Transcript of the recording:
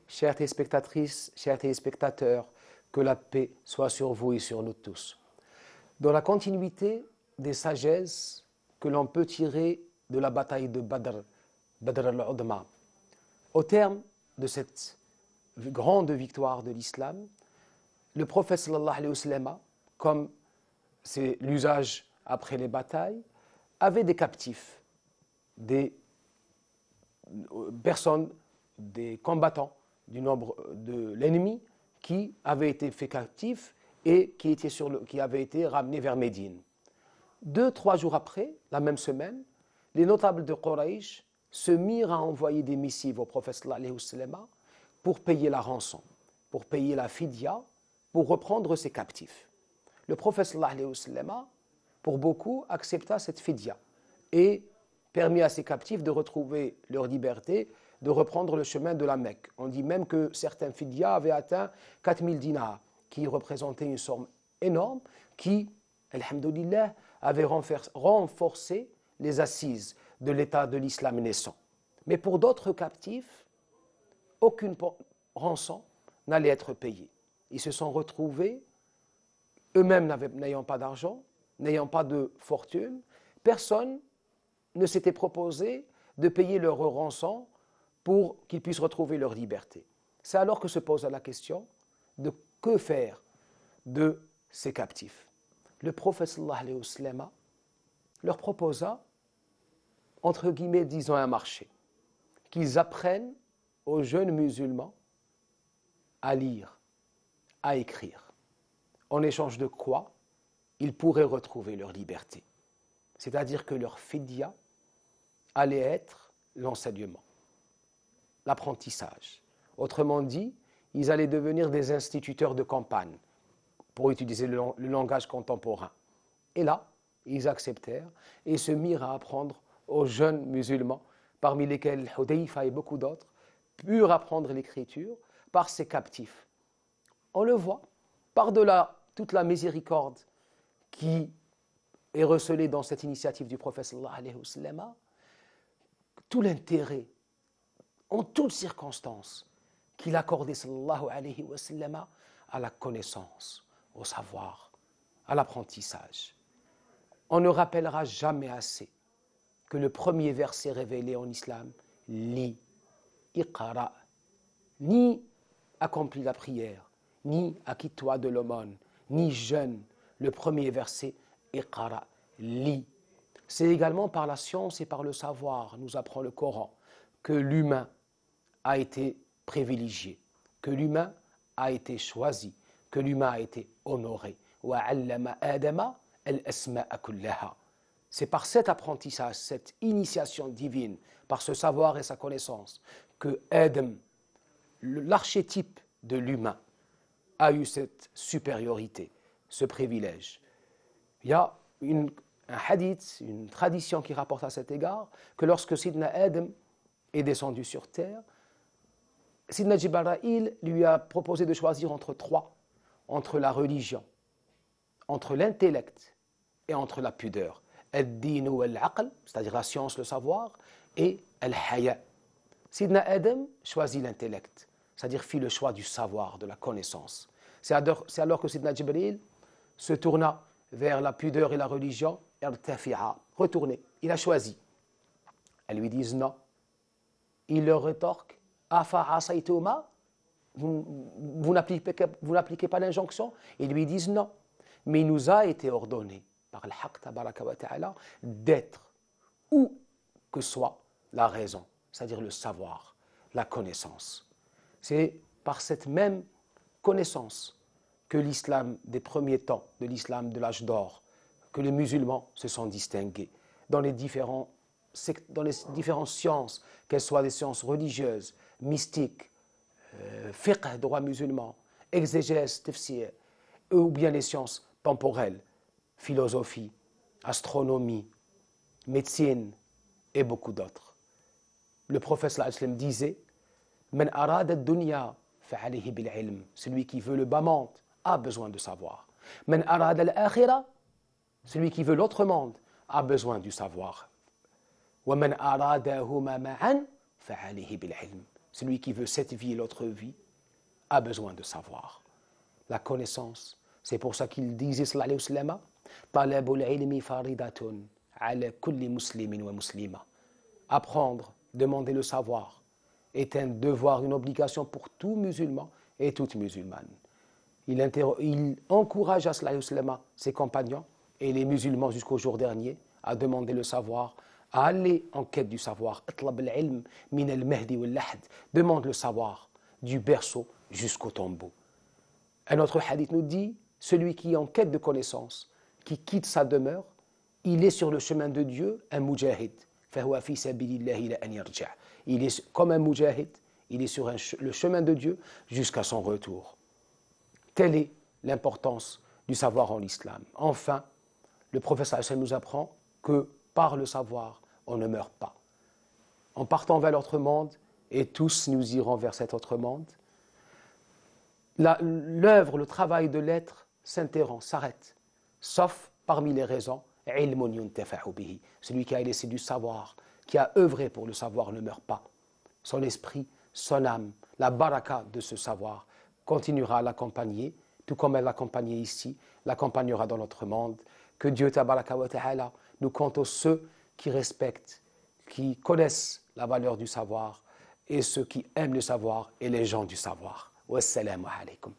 Chères téléspectatrices, chers téléspectateurs, que la paix soit sur vous et sur nous tous. Dans la continuité des sagesses que l'on peut tirer de la bataille de Badr, Badr al-Udma, au terme de cette grande victoire de l'islam, le prophète sallallahu alayhi wa sallam, comme c'est l'usage après les batailles, avait des captifs, des personnes, des combattants du nombre de l'ennemi qui avaient été faits captifs et qui avaient été ramenés vers Médine. 2-3 jours après, la même semaine, les notables de Quraysh se mirent à envoyer des missives au prophète sallallahu alayhi wa sallam pour payer la rançon, pour payer la fidya, pour reprendre ses captifs. Le prophète sallallahu alayhi wa sallam, pour beaucoup, accepta cette fidya et permit à ses captifs de retrouver leur liberté, de reprendre le chemin de la Mecque. On dit même que certains fidyas avaient atteint 4000 dinars, qui représentaient une somme énorme, qui, alhamdoulilah, avait renforcé les assises de l'état de l'islam naissant. Mais pour d'autres captifs, aucune rançon n'allait être payée. Ils se sont retrouvés, eux-mêmes n'ayant pas d'argent, n'ayant pas de fortune, personne ne s'était proposé de payer leur rançon pour qu'ils puissent retrouver leur liberté. C'est alors que se pose la question de que faire de ces captifs. Le prophète sallallahu alayhi wa sallam leur proposa, entre guillemets, disons un marché, qu'ils apprennent aux jeunes musulmans à lire, à écrire. En échange de quoi ils pourraient retrouver leur liberté. C'est-à-dire que leur fidya allait être l'enseignement, l'apprentissage. Autrement dit, ils allaient devenir des instituteurs de campagne, pour utiliser le langage contemporain. Et là, ils acceptèrent et se mirent à apprendre aux jeunes musulmans, parmi lesquels Hudayfa et beaucoup d'autres, purent apprendre l'écriture par ces captifs. On le voit, par-delà toute la miséricorde qui est recelée dans cette initiative du prophète sallallahu alayhi wa sallam, tout l'intérêt, en toutes circonstances, qu'il accordait sallallahu alayhi wa sallam à la connaissance, au savoir, à l'apprentissage. On ne rappellera jamais assez que le premier verset révélé en islam, lis, iqra, ni accomplis la prière, ni acquitte-toi de l'aumône, ni jeûne. Le premier verset, iqra, lis. C'est également par la science et par le savoir, nous apprend le Coran, que l'humain a été privilégié, que l'humain a été choisi, que l'humain a été honoré. C'est par cet apprentissage, cette initiation divine, par ce savoir et sa connaissance, que Adam, l'archétype de l'humain, a eu cette supériorité, ce privilège. Il y a un hadith, une tradition qui rapporte à cet égard, que lorsque Sidna Adam est descendu sur terre, Sidna Jibril lui a proposé de choisir entre la religion, entre l'intellect et entre la pudeur. Ad-din ou al-aql, c'est-à-dire la science, le savoir, et al-haya. Sidna Adam choisit l'intellect, c'est-à-dire fit le choix du savoir, de la connaissance. C'est alors que Sidna Jibril se tourna vers la pudeur et la religion, retourné, il a choisi. Elles lui disent non. Il leur rétorque, vous n'appliquez pas l'injonction? Ils lui disent non. Mais il nous a été ordonné par le Haqq tabaraka wa ta'ala d'être où que soit la raison, c'est-à-dire le savoir, la connaissance. C'est par cette même connaissance que l'islam des premiers temps, de l'islam de l'âge d'or, que les musulmans se sont distingués dans les différentes sciences, qu'elles soient des sciences religieuses, mystiques, fiqh, droit musulman, exégèse, tafsir, ou bien les sciences temporelles, philosophie, astronomie, médecine et beaucoup d'autres. Le prophète sallallahu alayhi wa sallam disait Man arada ad-dunya fa'alayhi bil-ilm. Celui qui veut le bas monde a besoin de savoir. Man arada al-akhirah, celui qui veut l'autre monde a besoin du savoir. Wa man aradahuma ma'an fa'alayhi bil-ilm. celui qui veut cette vie et l'autre vie, a besoin de savoir. La connaissance, c'est pour ça qu'il disait, sallallahu alayhi wa sallam, talabul ilmi faridatun ala kulli muslimin wa muslima. Apprendre, demander le savoir, est un devoir, une obligation pour tout musulman et toute musulmane. Il encourage à sallallahu alayhi wa sallam ses compagnons et les musulmans jusqu'au jour dernier à demander le savoir, à aller en quête du savoir. Atlab al-ilm min al-mahdi wal-lahd. Demande le savoir du berceau jusqu'au tombeau. Un autre hadith nous dit, celui qui est en quête de connaissance, qui quitte sa demeure, il est sur le chemin de Dieu, un mujahid. فهو في سبيل الله إلى أن يرجع. Il est comme un mujahid, il est sur le chemin de Dieu jusqu'à son retour. Telle est l'importance du savoir en islam. Enfin, le prophète sallallahu nous apprend que par le savoir, on ne meurt pas. En partant vers l'autre monde, et tous nous irons vers cet autre monde, l'œuvre, le travail de l'être s'interrompt, s'arrête, sauf parmi les raisons, celui qui a laissé du savoir, qui a œuvré pour le savoir ne meurt pas. Son esprit, son âme, la baraka de ce savoir continuera à l'accompagner, tout comme elle l'accompagnait ici, l'accompagnera dans notre monde. Que Dieu tabaraka wa ta'ala nous compte ceux qui respectent, qui connaissent la valeur du savoir et ceux qui aiment le savoir et les gens du savoir. Wassalamu alaikum.